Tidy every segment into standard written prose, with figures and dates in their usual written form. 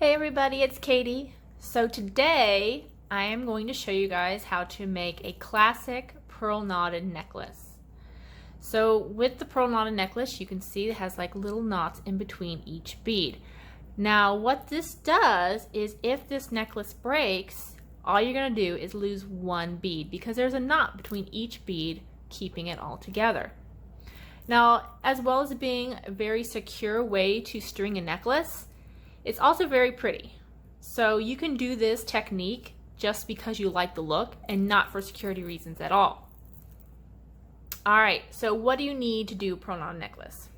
Hey everybody, it's Katie. So today I am going to show you guys how to make a classic pearl knotted necklace. So with the pearl knotted necklace, you can see it has like little knots in between each bead. Now what this does is if this necklace breaks, all you're going to do is lose one bead because there's a knot between each bead keeping it all together. Now, as well as being a very secure way to string a necklace, it's also very pretty. So you can do this technique just because you like the look and not for security reasons at all. Alright, so what do you need to do a pearl knot necklace?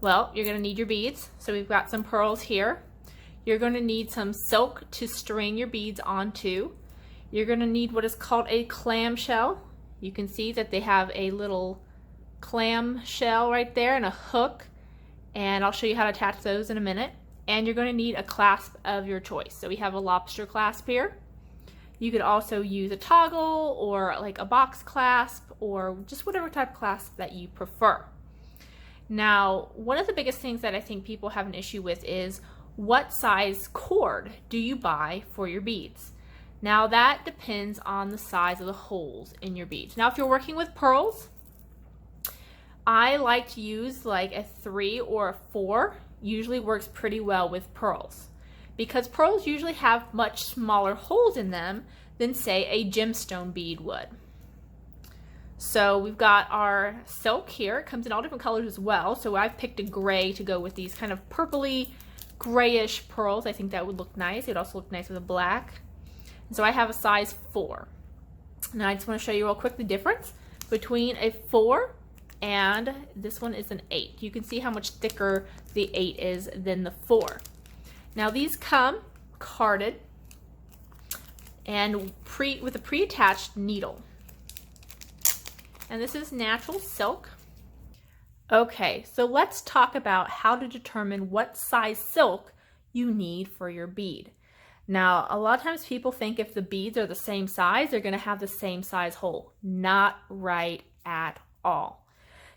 Well, you're going to need your beads. So we've got some pearls here. You're going to need some silk to string your beads onto. You're going to need what is called a clamshell. You can see that they have a little clamshell right there and a hook. And I'll show you how to attach those in a minute. And you're going to need a clasp of your choice. So we have a lobster clasp here. You could also use a toggle or like a box clasp or just whatever type of clasp that you prefer. Now, one of the biggest things that I think people have an issue with is what size cord do you buy for your beads? Now that depends on the size of the holes in your beads. Now if you're working with pearls, I like to use like a 3 or a 4. Usually works pretty well with pearls because pearls usually have much smaller holes in them than say a gemstone bead would. So we've got our silk here. It comes in all different colors as well. So I've picked a gray to go with these kind of purpley grayish pearls. I think that would look nice. It would also look nice with a black. And so I have a size 4. Now I just want to show you real quick the difference between a 4 and this one is an 8. You can see how much thicker the 8 is than the 4. Now these come carded and with a pre-attached needle. And this is natural silk. Okay, so let's talk about how to determine what size silk you need for your bead. Now, a lot of times people think if the beads are the same size, they're going to have the same size hole. Not right at all.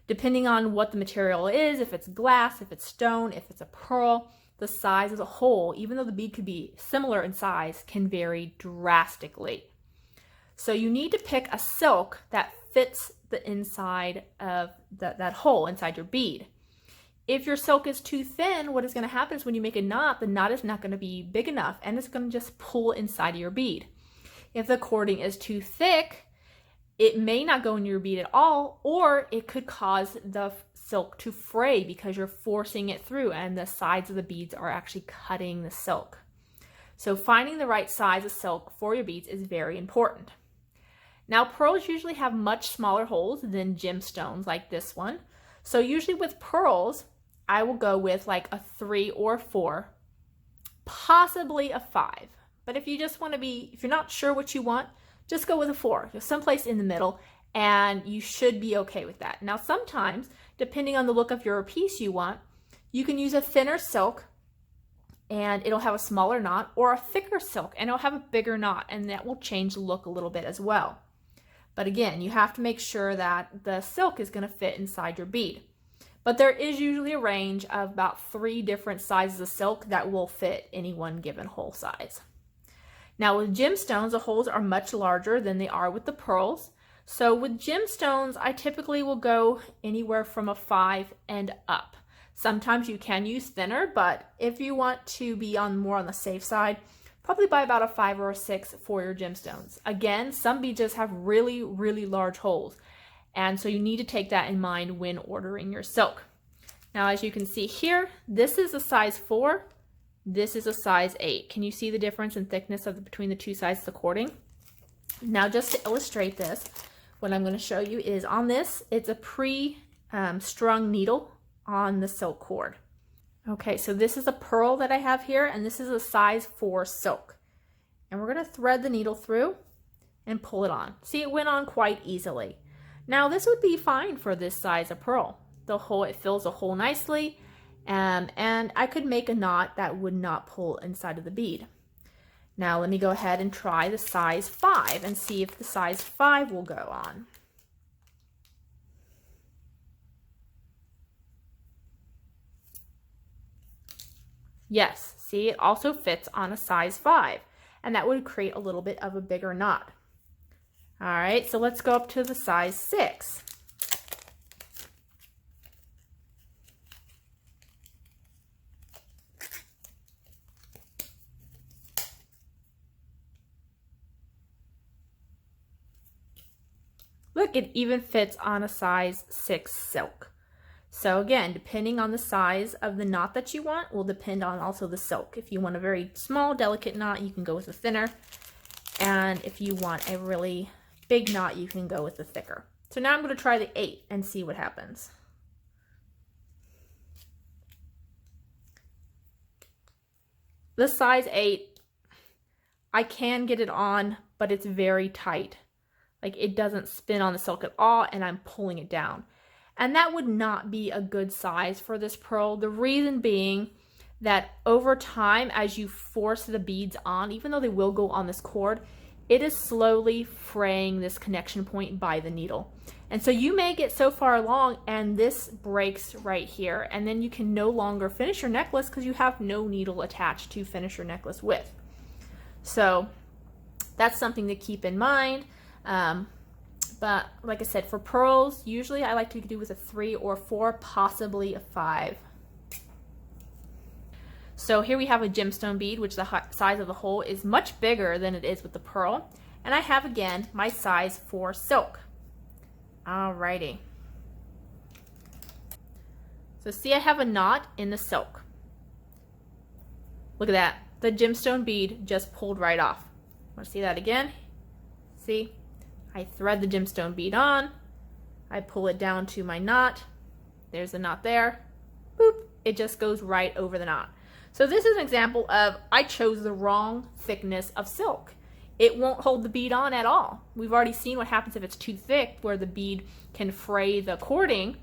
Depending on what the material is, if it's glass, if it's stone, if it's a pearl, the size of the hole, even though the bead could be similar in size, can vary drastically. So you need to pick a silk that fits the inside of that hole inside your bead. If your silk is too thin, what is going to happen is when you make a knot, the knot is not going to be big enough and it's going to just pull inside of your bead. If the cording is too thick, it may not go in your bead at all, or it could cause the silk to fray because you're forcing it through and the sides of the beads are actually cutting the silk. So finding the right size of silk for your beads is very important. Now pearls usually have much smaller holes than gemstones like this one. So usually with pearls, I will go with like a 3 or 4, possibly a 5. But if you just want to if you're not sure what you want, just go with a 4, someplace in the middle, and you should be okay with that. Now sometimes, depending on the look of your piece you want, you can use a thinner silk and it'll have a smaller knot, or a thicker silk and it'll have a bigger knot, and that will change the look a little bit as well. But again, you have to make sure that the silk is going to fit inside your bead. But there is usually a range of about 3 different sizes of silk that will fit any one given hole size. Now with gemstones, the holes are much larger than they are with the pearls. So with gemstones, I typically will go anywhere from a 5 and up. Sometimes you can use thinner, but if you want to be more on the safe side, probably buy about a 5 or a 6 for your gemstones. Again, some beads just have really, really large holes. And so you need to take that in mind when ordering your silk. Now as you can see here, this is a size 4. This is a size 8. Can you see the difference in thickness between the two sides of the cording? Now just to illustrate this, what I'm going to show you is on this, it's a pre-strung needle on the silk cord. Okay, so this is a pearl that I have here, and this is a size 4 silk. And we're going to thread the needle through and pull it on. See, it went on quite easily. Now this would be fine for this size of pearl. It fills the hole nicely. And I could make a knot that would not pull inside of the bead. Now let me go ahead and try the size 5 and see if the size 5 will go on. Yes, See, it also fits on a size 5, and that would create a little bit of a bigger knot. All right, so let's go up to the size 6. Look, it even fits on a size 6 silk. So again, depending on the size of the knot that you want will depend on also the silk. If you want a very small, delicate knot, you can go with a thinner. And if you want a really big knot, you can go with the thicker. So now I'm going to try the 8 and see what happens. The size 8, I can get it on, but it's very tight. Like, it doesn't spin on the silk at all, and I'm pulling it down. And that would not be a good size for this pearl. The reason being that over time, as you force the beads on, even though they will go on this cord, it is slowly fraying this connection point by the needle. And so you may get so far along and this breaks right here, and then you can no longer finish your necklace because you have no needle attached to finish your necklace with. So that's something to keep in mind. But like I said, for pearls, usually I like to do with a 3 or 4, possibly a 5. So here we have a gemstone bead, which the size of the hole is much bigger than it is with the pearl. And I have, again, my size 4 silk. Alrighty. So see, I have a knot in the silk. Look at that. The gemstone bead just pulled right off. Want to see that again? See? I thread the gemstone bead on. I pull it down to my knot. There's the knot there. Boop. It just goes right over the knot. So this is an example of I chose the wrong thickness of silk. It won't hold the bead on at all. We've already seen what happens if it's too thick, where the bead can fray the cording.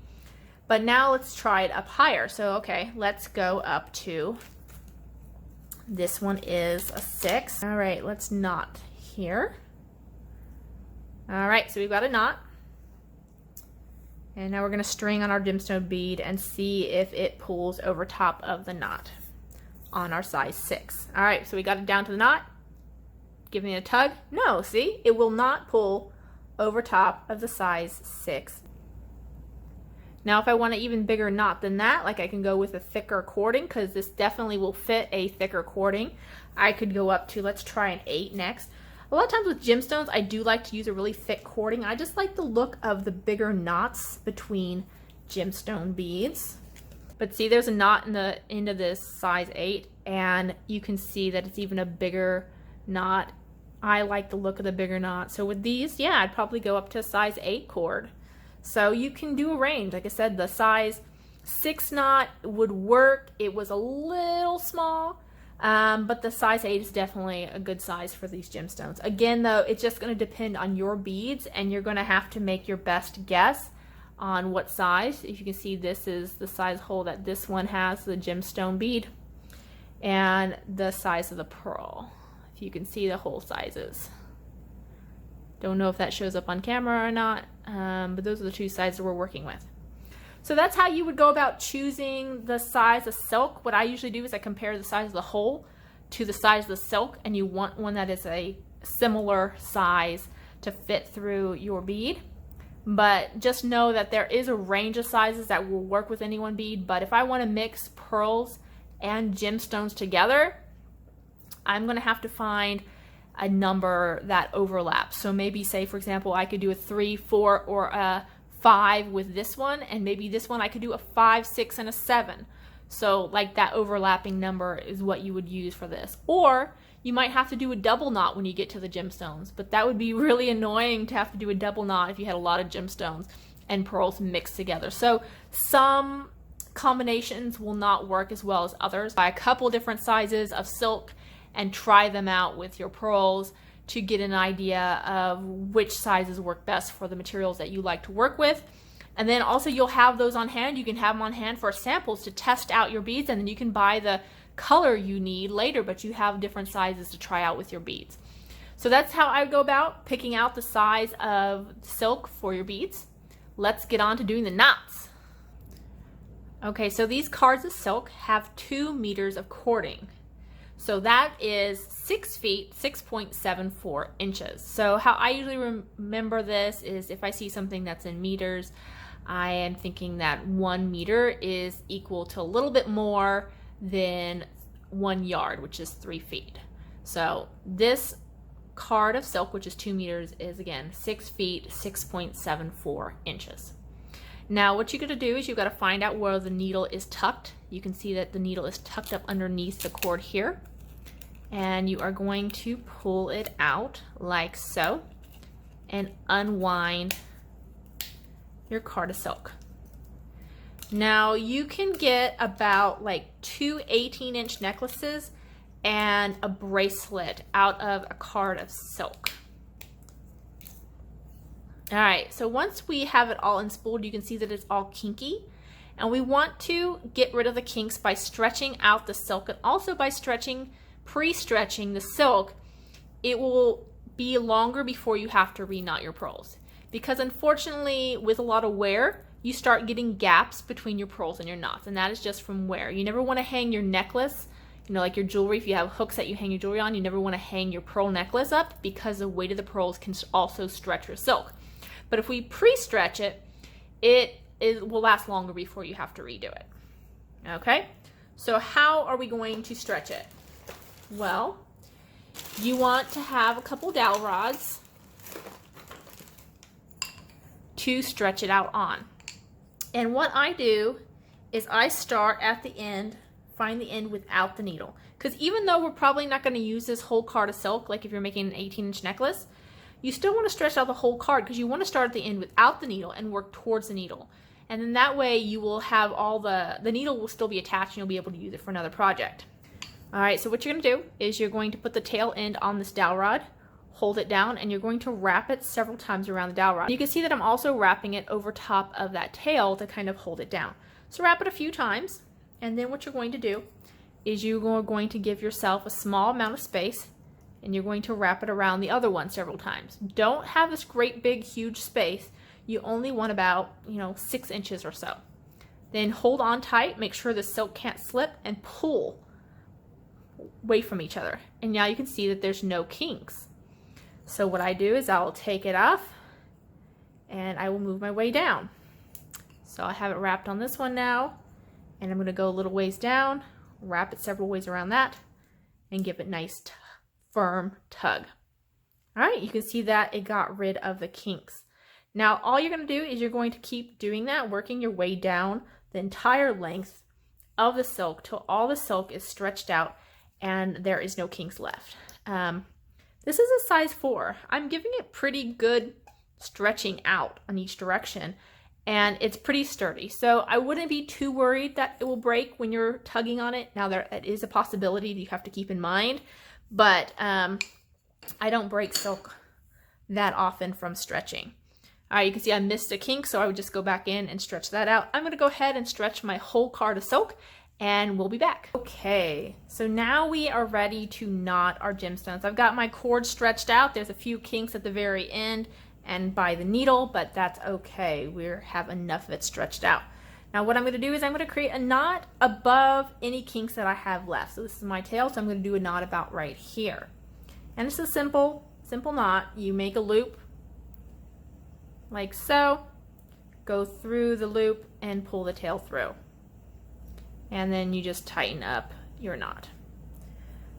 But now let's try it up higher. So okay, let's go up to, this one is a 6. All right, let's knot here. All right, so we've got a knot. And now we're gonna string on our gemstone bead and see if it pulls over top of the knot on our size 6. All right, so we got it down to the knot. Giving it a tug. No, see, it will not pull over top of the size 6. Now, if I want an even bigger knot than that, like I can go with a thicker cording, because this definitely will fit a thicker cording. I could go up to, let's try an 8 next. A lot of times with gemstones, I do like to use a really thick cording. I just like the look of the bigger knots between gemstone beads. But see, there's a knot in the end of this size 8, and you can see that it's even a bigger knot. I like the look of the bigger knot. So with these, yeah, I'd probably go up to a size 8 cord. So you can do a range. Like I said, the size 6 knot would work. It was a little small, but the size 8 is definitely a good size for these gemstones. Again, though, it's just going to depend on your beads, and you're going to have to make your best guess on what size. If you can see, this is the size hole that this one has, the gemstone bead, and the size of the pearl. If you can see the hole sizes. Don't know if that shows up on camera or not, but those are the 2 sizes we're working with. So that's how you would go about choosing the size of silk. What I usually do is I compare the size of the hole to the size of the silk, and you want one that is a similar size to fit through your bead. But just know that there is a range of sizes that will work with any one bead. But if I want to mix pearls and gemstones together, I'm going to have to find a number that overlaps. So maybe, say for example, I could do a 3, 4, or a 5 with this one, and maybe this one I could do a 5, 6, and a 7. So like that overlapping number is what you would use for this. Or you might have to do a double knot when you get to the gemstones, but that would be really annoying to have to do a double knot if you had a lot of gemstones and pearls mixed together. So some combinations will not work as well as others. Buy a couple different sizes of silk and try them out with your pearls to get an idea of which sizes work best for the materials that you like to work with. And then also you'll have those on hand. You can have them on hand for samples to test out your beads, and then you can buy the color you need later, but you have different sizes to try out with your beads. So that's how I go about picking out the size of silk for your beads. Let's get on to doing the knots. Okay, so these cards of silk have 2 meters of cording. So that is 6 feet, 6.74 inches. So how I usually remember this is if I see something that's in meters, I am thinking that 1 meter is equal to a little bit more than 1 yard, which is 3 feet. So this card of silk, which is 2 meters, is again 6 feet, 6.74 inches. Now what you're going to do is you've got to find out where the needle is tucked. You can see that the needle is tucked up underneath the cord here. And you are going to pull it out like so and unwind your card of silk. Now you can get about like 2 18-inch necklaces and a bracelet out of a card of silk. All right, so once we have it all unspooled, you can see that it's all kinky. And we want to get rid of the kinks by stretching out the silk and also by pre-stretching the silk. It will be longer before you have to reknot your pearls. Because unfortunately, with a lot of wear, you start getting gaps between your pearls and your knots, and that is just from wear. You never want to hang your necklace, you know, like your jewelry, if you have hooks that you hang your jewelry on, you never want to hang your pearl necklace up because the weight of the pearls can also stretch your silk. But if we pre-stretch it, it will last longer before you have to redo it. Okay, so how are we going to stretch it? Well, you want to have a couple dowel rods to stretch it out on. And what I do is I start at the end, find the end without the needle. Because even though we're probably not going to use this whole card of silk, like if you're making an 18-inch necklace, you still want to stretch out the whole card because you want to start at the end without the needle and work towards the needle. And then that way you will have all the needle will still be attached and you'll be able to use it for another project. All right, so what you're going to do is you're going to put the tail end on this dowel rod, hold it down, and you're going to wrap it several times around the dowel rod. You can see that I'm also wrapping it over top of that tail to kind of hold it down. So wrap it a few times, and then what you're going to do is you are going to give yourself a small amount of space, and you're going to wrap it around the other one several times. Don't have this great big huge space. You only want about 6 inches or so. Then hold on tight, make sure the silk can't slip, and pull away from each other. And now you can see that there's no kinks. So what I do is I'll take it off and I will move my way down. So I have it wrapped on this one now, and I'm going to go a little ways down, wrap it several ways around that, and give it a nice firm tug. All right, you can see that it got rid of the kinks. Now all you're going to do is you're going to keep doing that, working your way down the entire length of the silk till all the silk is stretched out and there is no kinks left. This is a size 4. I'm giving it pretty good stretching out on each direction, and it's pretty sturdy. So I wouldn't be too worried that it will break when you're tugging on it. Now that is a possibility that you have to keep in mind, but I don't break silk that often from stretching. All right, you can see I missed a kink, so I would just go back in and stretch that out. I'm gonna go ahead and stretch my whole card of silk, and we'll be back. Okay, so now we are ready to knot our gemstones. I've got my cord stretched out. There's a few kinks at the very end and by the needle, but that's okay. We have enough of it stretched out. Now what I'm going to do is I'm going to create a knot above any kinks that I have left. So this is my tail, so I'm going to do a knot about right here. And it's a simple knot. You make a loop like so, go through the loop and pull the tail through. And then you just tighten up your knot.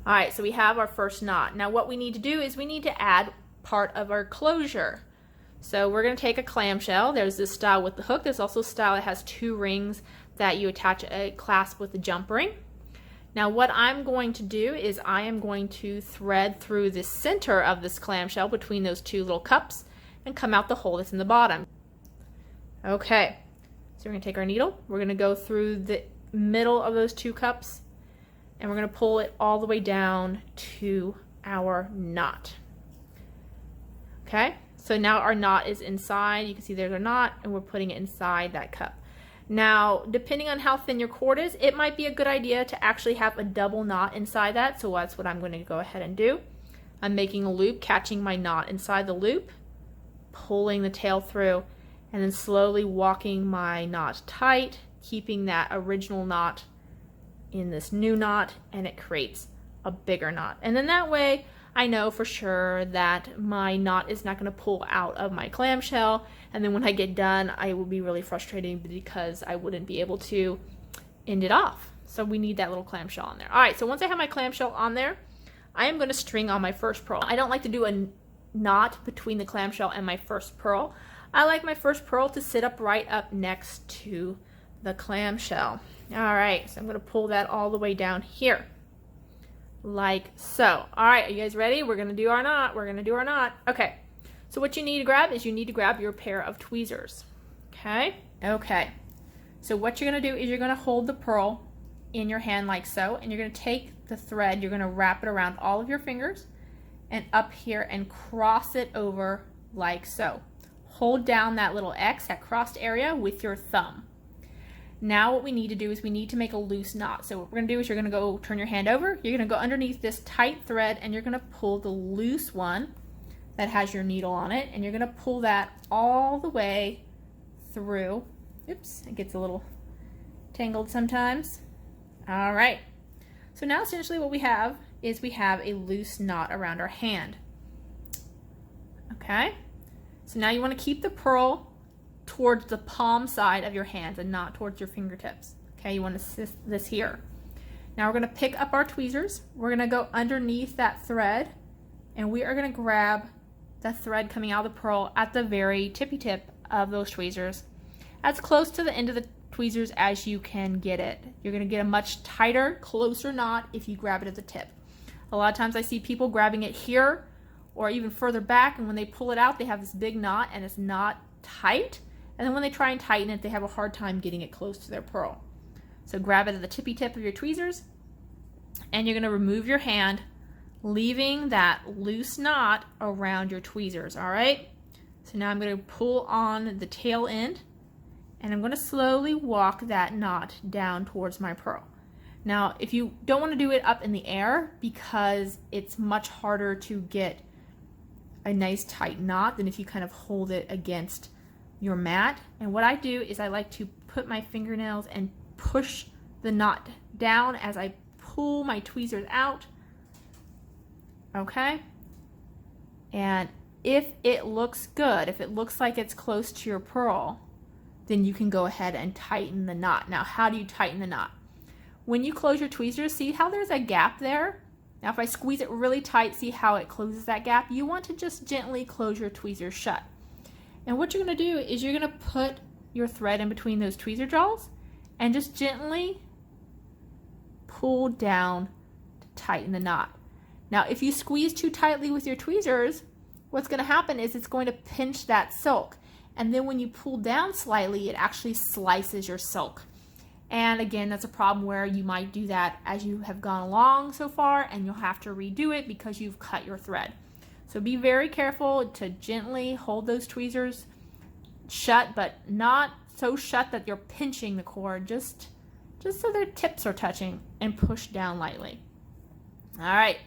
All right, so we have our first knot. Now what we need to do is we need to add part of our closure. So we're going to take a clamshell. There's this style with the hook. There's also a style that has 2 rings that you attach a clasp with a jump ring. Now what I'm going to do is I am going to thread through the center of this clamshell between those 2 little cups and come out the hole that's in the bottom. Okay, so we're going to take our needle. We're going to go through the middle of those 2 cups, and we're going to pull it all the way down to our knot. Okay, so now our knot is inside. You can see there's our knot, and we're putting it inside that cup. Now, depending on how thin your cord is, it might be a good idea to actually have a double knot inside that, so that's what I'm going to go ahead and do. I'm making a loop, catching my knot inside the loop, pulling the tail through, and then slowly walking my knot tight, keeping that original knot in this new knot, and it creates a bigger knot. And then that way I know for sure that my knot is not going to pull out of my clamshell, and then when I get done I will be really frustrated because I wouldn't be able to end it off. So we need that little clamshell on there. Alright, so once I have my clamshell on there, I am going to string on my first pearl. I don't like to do a knot between the clamshell and my first pearl. I like my first pearl to sit up right up next to the clamshell. Alright, so I'm going to pull that all the way down here. Like so. Alright, are you guys ready? We're going to do our knot. We're going to do our knot. Okay, so what you need to grab is you need to grab your pair of tweezers. Okay? Okay. So what you're going to do is you're going to hold the pearl in your hand like so, and you're going to take the thread, you're going to wrap it around all of your fingers and up here and cross it over like so. Hold down that little X, that crossed area, with your thumb. Now what we need to do is we need to make a loose knot. So what we're going to do is you're going to go turn your hand over, you're going to go underneath this tight thread, and you're going to pull the loose one that has your needle on it, and you're going to pull that all the way through. Oops, it gets a little tangled sometimes. All right. So now essentially what we have is we have a loose knot around our hand. Okay. So now you want to keep the pearl towards the palm side of your hands and not towards your fingertips. Okay, you want to assist this here. Now we're going to pick up our tweezers. We're going to go underneath that thread, and we are going to grab the thread coming out of the pearl at the very tippy tip of those tweezers, as close to the end of the tweezers as you can get it. You're going to get a much tighter, closer knot if you grab it at the tip. A lot of times I see people grabbing it here or even further back, and when they pull it out they have this big knot and it's not tight, and then when they try and tighten it they have a hard time getting it close to their pearl. So grab it at the tippy tip of your tweezers, and you're going to remove your hand, leaving that loose knot around your tweezers. Alright, so now I'm going to pull on the tail end, and I'm going to slowly walk that knot down towards my pearl. Now, if you don't want to do it up in the air because it's much harder to get a nice tight knot than if you kind of hold it against your mat. And what I do is I like to put my fingernails and push the knot down as I pull my tweezers out. Okay? And if it looks good, if it looks like it's close to your pearl, then you can go ahead and tighten the knot. Now, how do you tighten the knot? When you close your tweezers, see how there's a gap there? Now, if I squeeze it really tight, see how it closes that gap? You want to just gently close your tweezers shut. And what you're going to do is you're going to put your thread in between those tweezer jaws and just gently pull down to tighten the knot. Now, if you squeeze too tightly with your tweezers, what's going to happen is it's going to pinch that silk. And then when you pull down slightly, it actually slices your silk. And again, that's a problem where you might do that as you have gone along so far, and you'll have to redo it because you've cut your thread. So be very careful to gently hold those tweezers shut, but not so shut that you're pinching the cord, just so their tips are touching, and push down lightly. All right,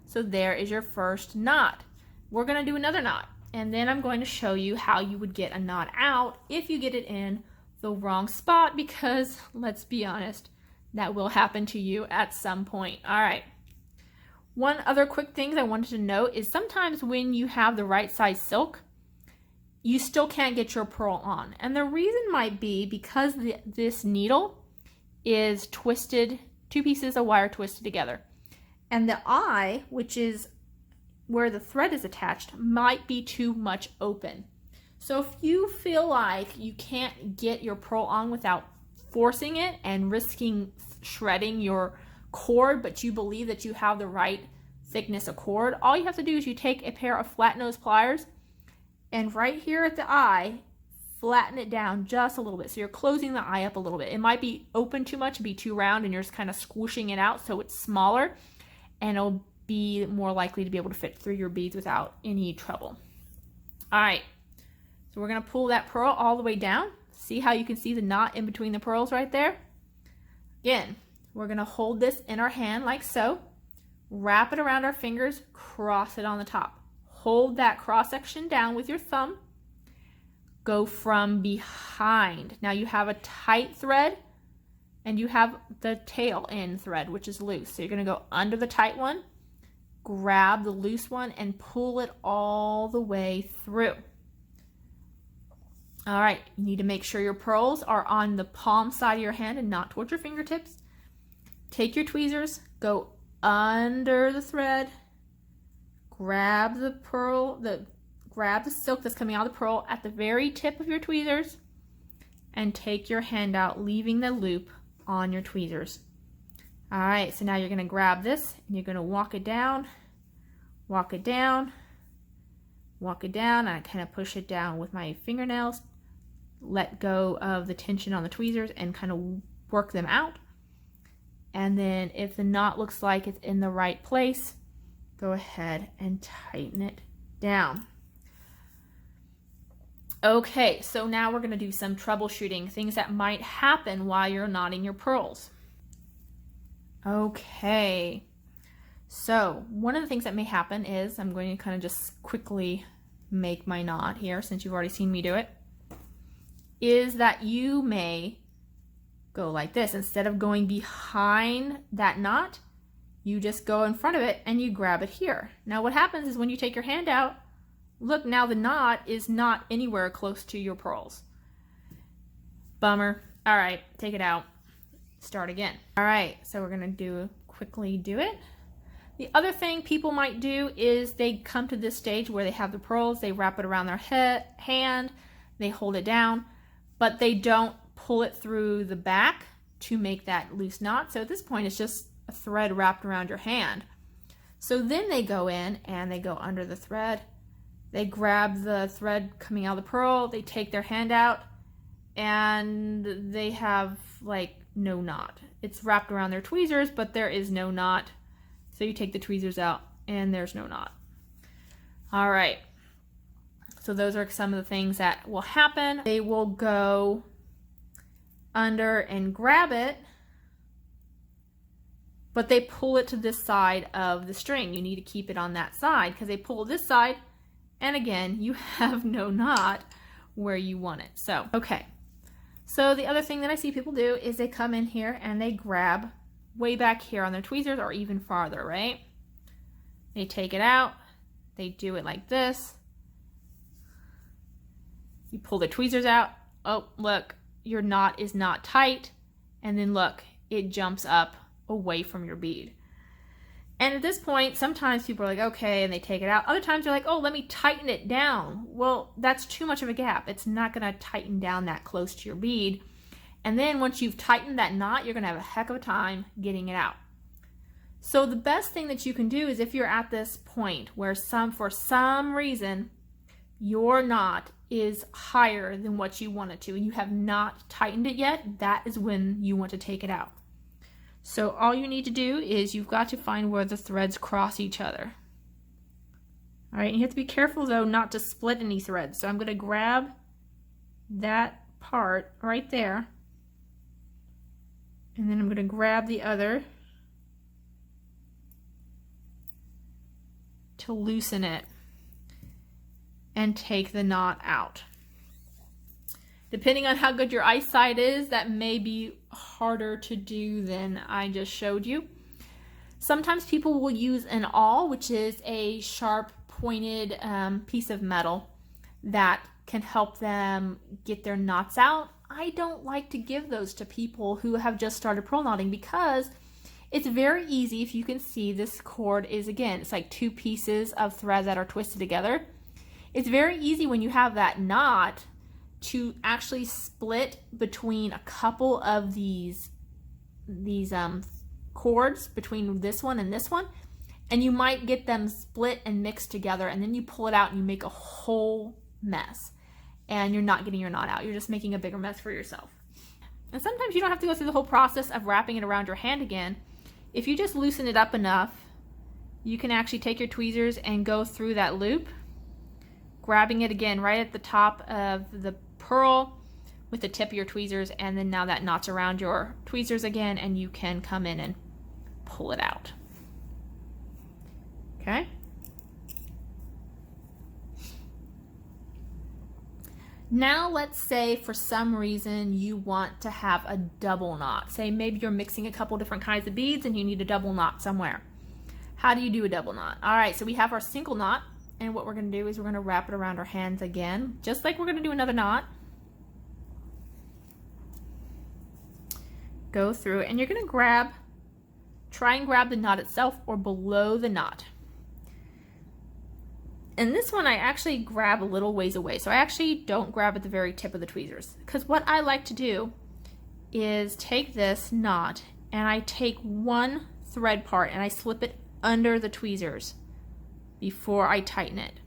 so there is your first knot. We're going to do another knot, and then I'm going to show you how you would get a knot out if you get it in the wrong spot, because let's be honest, that will happen to you at some point. All right. One other quick thing I wanted to note is sometimes when you have the right size silk, you still can't get your pearl on. And the reason might be because this needle is twisted, two pieces of wire twisted together. And the eye, which is where the thread is attached, might be too much open. So if you feel like you can't get your pearl on without forcing it and risking shredding your cord, but you believe that you have the right thickness of cord, all you have to do is you take a pair of flat nose pliers and right here at the eye, flatten it down just a little bit. So you're closing the eye up a little bit. It might be open too much, be too round, and you're just kind of squishing it out so it's smaller, and it'll be more likely to be able to fit through your beads without any trouble. All right. So we're going to pull that pearl all the way down. See how you can see the knot in between the pearls right there? Again, we're going to hold this in our hand like so. Wrap it around our fingers, cross it on the top. Hold that cross section down with your thumb. Go from behind. Now you have a tight thread. and you have the tail end thread, which is loose. So you're going to go under the tight one, grab the loose one, and pull it all the way through. All right, you need to make sure your pearls are on the palm side of your hand and not towards your fingertips. Take your tweezers, go under the thread, grab the pearl, grab the silk that's coming out of the pearl at the very tip of your tweezers, and take your hand out, leaving the loop on your tweezers. All right, so now you're going to grab this and you're going to walk it down, walk it down, walk it down. I kind of push it down with my fingernails, let go of the tension on the tweezers and kind of work them out. And then if the knot looks like it's in the right place, go ahead and tighten it down. Okay, so now we're going to do some troubleshooting, things that might happen while you're knotting your pearls. Okay, so one of the things that may happen is, I'm going to kind of just quickly make my knot here since you've already seen me do it, is that you may go like this. Instead of going behind that knot, you just go in front of it and you grab it here. Now what happens is when you take your hand out, look, now the knot is not anywhere close to your pearls. Bummer. All right, take it out. Start again. All right, so we're gonna quickly do it. The other thing people might do is they come to this stage where they have the pearls, they wrap it around their hand, they hold it down, but they don't pull it through the back to make that loose knot. So at this point, it's just a thread wrapped around your hand. So then they go in and they go under the thread. They grab the thread coming out of the pearl, they take their hand out, and they have like no knot. It's wrapped around their tweezers, but there is no knot. So you take the tweezers out and there's no knot. All right. So those are some of the things that will happen. They will go under and grab it, but they pull it to this side of the string. You need to keep it on that side because they pull this side, and again, you have no knot where you want it. So, okay. So the other thing that I see people do is they come in here and they grab way back here on their tweezers or even farther, right? They take it out, they do it like this. You pull the tweezers out. Oh, look, your knot is not tight. And then look, it jumps up away from your bead. And at this point, sometimes people are like, okay, and they take it out. Other times they're like, oh, let me tighten it down. Well, that's too much of a gap. It's not gonna tighten down that close to your bead. And then once you've tightened that knot, you're gonna have a heck of a time getting it out. So the best thing that you can do is if you're at this point where for some reason, your knot is higher than what you want it to, and you have not tightened it yet, that is when you want to take it out. So all you need to do is you've got to find where the threads cross each other. All right, you have to be careful though not to split any threads. So I'm going to grab that part right there, and then I'm going to grab the other to loosen it and take the knot out. Depending on how good your eyesight is, that may be harder to do than I just showed you. Sometimes people will use an awl, which is a sharp pointed piece of metal that can help them get their knots out. I don't like to give those to people who have just started pearl knotting because it's very easy. If you can see, this cord is, again, it's like two pieces of thread that are twisted together. It's very easy when you have that knot to actually split between a couple of these cords between this one and this one, and you might get them split and mixed together, and then you pull it out and you make a whole mess, and you're not getting your knot out. You're just making a bigger mess for yourself. And sometimes you don't have to go through the whole process of wrapping it around your hand again. If you just loosen it up enough, you can actually take your tweezers and go through that loop, grabbing it again right at the top of the pearl with the tip of your tweezers, and then now that knot's around your tweezers again, and you can come in and pull it out. Okay? Now let's say for some reason you want to have a double knot. Say maybe you're mixing a couple different kinds of beads and you need a double knot somewhere. How do you do a double knot? All right, so we have our single knot, and what we're going to do is we're going to wrap it around our hands again, just like we're going to do another knot. Go through it, and you're going to try and grab the knot itself or below the knot. And this one I actually grab a little ways away. So I actually don't grab at the very tip of the tweezers, because what I like to do is take this knot and I take one thread part and I slip it under the tweezers before I tighten it.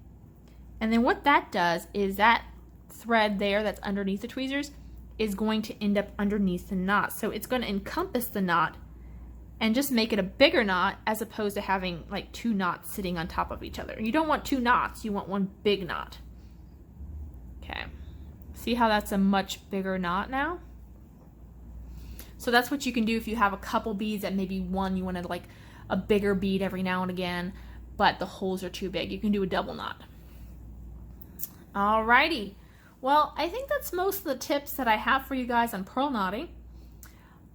And then what that does is that thread there that's underneath the tweezers is going to end up underneath the knot. So it's going to encompass the knot and just make it a bigger knot, as opposed to having like two knots sitting on top of each other. You don't want two knots, you want one big knot. Okay, see how that's a much bigger knot now? So that's what you can do if you have a couple beads that maybe one you wanted like a bigger bead every now and again, but the holes are too big. You can do a double knot. Alrighty, well, I think that's most of the tips that I have for you guys on purl knotting.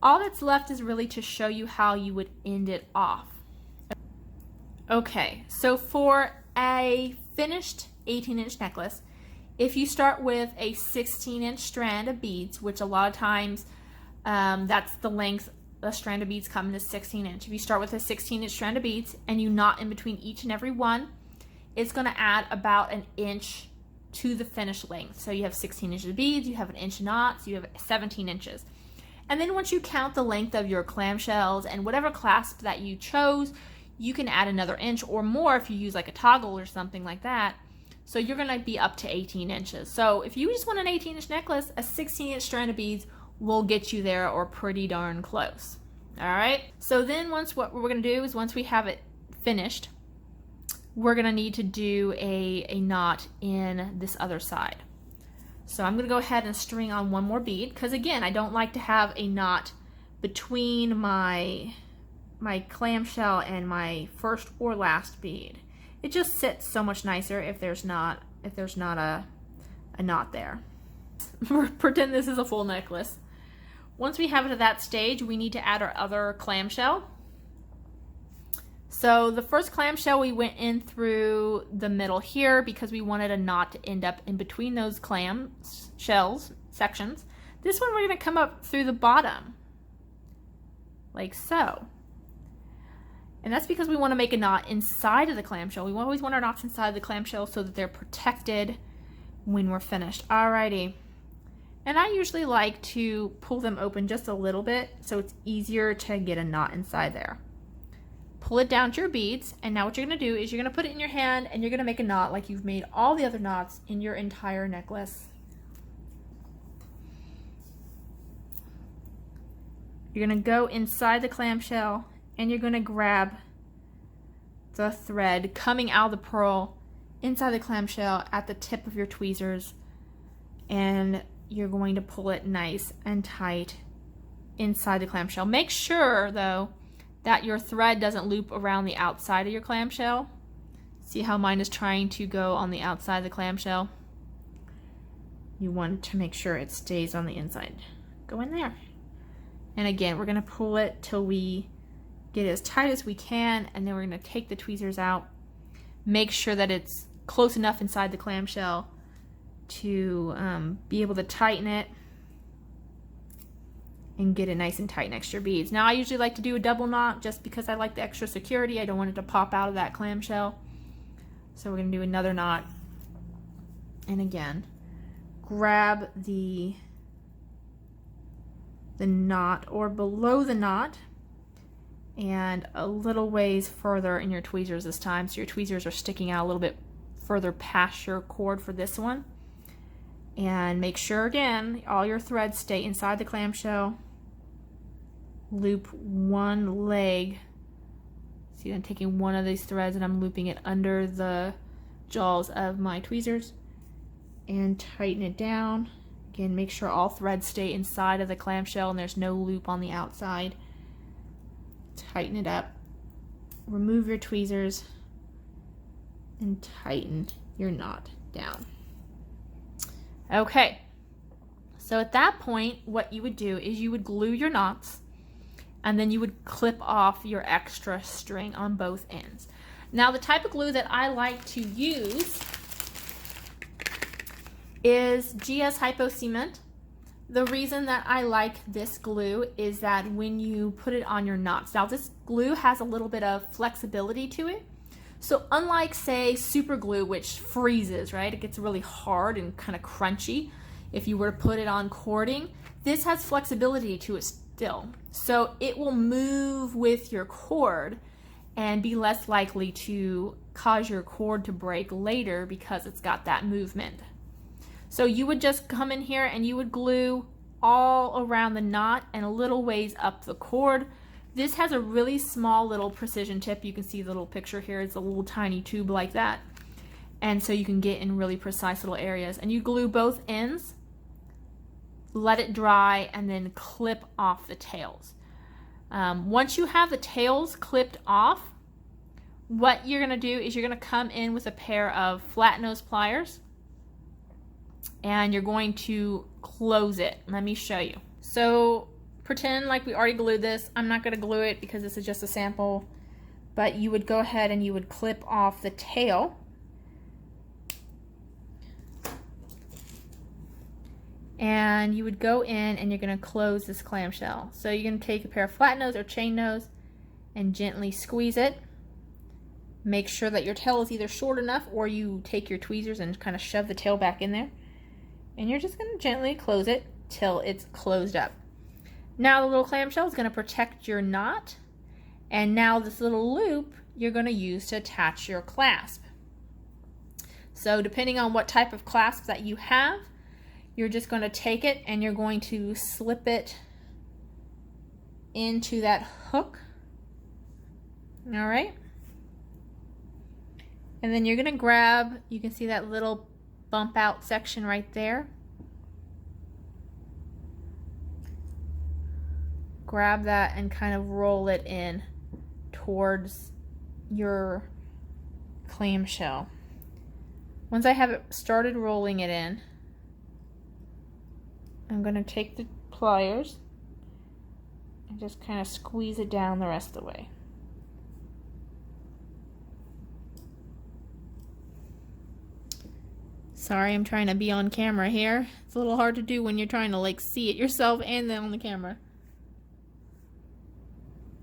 All that's left is really to show you how you would end it off. Okay, so for a finished 18-inch necklace, if you start with a 16-inch strand of beads, which a lot of times that's the length a strand of beads come in, is 16-inch. If you start with a 16-inch strand of beads and you knot in between each and every one, it's going to add about an inch to the finished length. So you have 16 inches of beads, you have an inch knot, so you have 17 inches. And then once you count the length of your clamshells and whatever clasp that you chose, you can add another inch or more if you use like a toggle or something like that. So you're going to be up to 18 inches. So if you just want an 18-inch necklace, a 16-inch strand of beads will get you there, or pretty darn close. All right. So then what we're going to do is, once we have it finished, we're going to need to do a knot in this other side. So I'm going to go ahead and string on one more bead, because again, I don't like to have a knot between my clamshell and my first or last bead. It just sits so much nicer if there's not a knot there. Pretend this is a full necklace. Once we have it to that stage, we need to add our other clamshell. So the first clamshell, we went in through the middle here because we wanted a knot to end up in between those clam shells sections. This one we're going to come up through the bottom, like so. And that's because we want to make a knot inside of the clamshell. We always want our knots inside the clamshell so that they're protected when we're finished. Alrighty. And I usually like to pull them open just a little bit so it's easier to get a knot inside there. Pull it down to your beads, and now what you're going to do is you're going to put it in your hand and you're going to make a knot like you've made all the other knots in your entire necklace. You're going to go inside the clamshell and you're going to grab the thread coming out of the pearl inside the clamshell at the tip of your tweezers, and you're going to pull it nice and tight inside the clamshell. Make sure though that your thread doesn't loop around the outside of your clamshell. See how mine is trying to go on the outside of the clamshell? You want to make sure it stays on the inside. Go in there. And again, we're going to pull it till we get as tight as we can, and then we're going to take the tweezers out. Make sure that it's close enough inside the clamshell to be able to tighten it and get it nice and tight next to your beads. Now I usually like to do a double knot just because I like the extra security. I don't want it to pop out of that clamshell. So we're going to do another knot. And again, grab the knot or below the knot and a little ways further in your tweezers this time, so your tweezers are sticking out a little bit further past your cord for this one. And make sure again all your threads stay inside the clamshell. Loop one leg. See, I'm taking one of these threads and I'm looping it under the jaws of my tweezers and tighten it down. Again, make sure all threads stay inside of the clamshell and there's no loop on the outside. Tighten it up. Remove your tweezers and tighten your knot down. Okay, so at that point, what you would do is you would glue your knots, and then you would clip off your extra string on both ends. Now, the type of glue that I like to use is GS Hypo Cement. The reason that I like this glue is that when you put it on your knots, now this glue has a little bit of flexibility to it. So unlike, say, super glue, which freezes, right? It gets really hard and kind of crunchy if you were to put it on cording. This has flexibility to it still. So it will move with your cord and be less likely to cause your cord to break later because it's got that movement. So you would just come in here and you would glue all around the knot and a little ways up the cord. This has a really small little precision tip. You can see the little picture here. It's a little tiny tube like that. And so you can get in really precise little areas. And you glue both ends, let it dry, and then clip off the tails. Once you have the tails clipped off, what you're gonna do is you're gonna come in with a pair of flat nose pliers and you're going to close it. Let me show you. So pretend like we already glued this. I'm not gonna glue it because this is just a sample, but you would go ahead and you would clip off the tail. And you would go in and you're gonna close this clamshell. So you're gonna take a pair of flat nose or chain nose and gently squeeze it. Make sure that your tail is either short enough or you take your tweezers and kind of shove the tail back in there. And you're just gonna gently close it till it's closed up. Now the little clamshell is gonna protect your knot. And now this little loop you're gonna use to attach your clasp. So depending on what type of clasp that you have, you're just going to take it and you're going to slip it into that hook. All right. And then you're going to grab, you can see that little bump out section right there. Grab that and kind of roll it in towards your clamshell. Once I have it started rolling it in, I'm going to take the pliers and just kind of squeeze it down the rest of the way. Sorry, I'm trying to be on camera here. It's a little hard to do when you're trying to like see it yourself and then on the camera.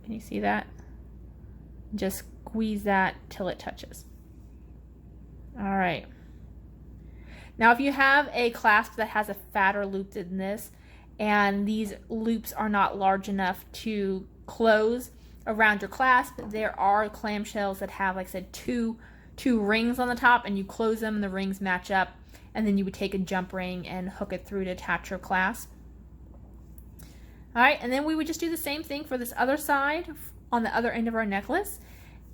Can you see that? Just squeeze that till it touches. All right. Now, if you have a clasp that has a fatter loop than this, and these loops are not large enough to close around your clasp, there are clamshells that have, like I said, two rings on the top, and you close them and the rings match up, and then you would take a jump ring and hook it through to attach your clasp. All right, and then we would just do the same thing for this other side on the other end of our necklace,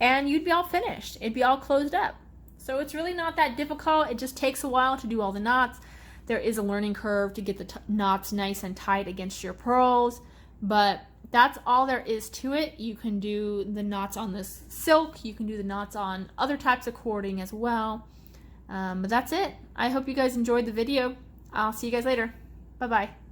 and you'd be all finished. It'd be all closed up. So it's really not that difficult. It just takes a while to do all the knots. There is a learning curve to get the knots nice and tight against your pearls, but that's all there is to it. You can do the knots on this silk. You can do the knots on other types of cording as well. But that's it. I hope you guys enjoyed the video. I'll see you guys later. Bye-bye.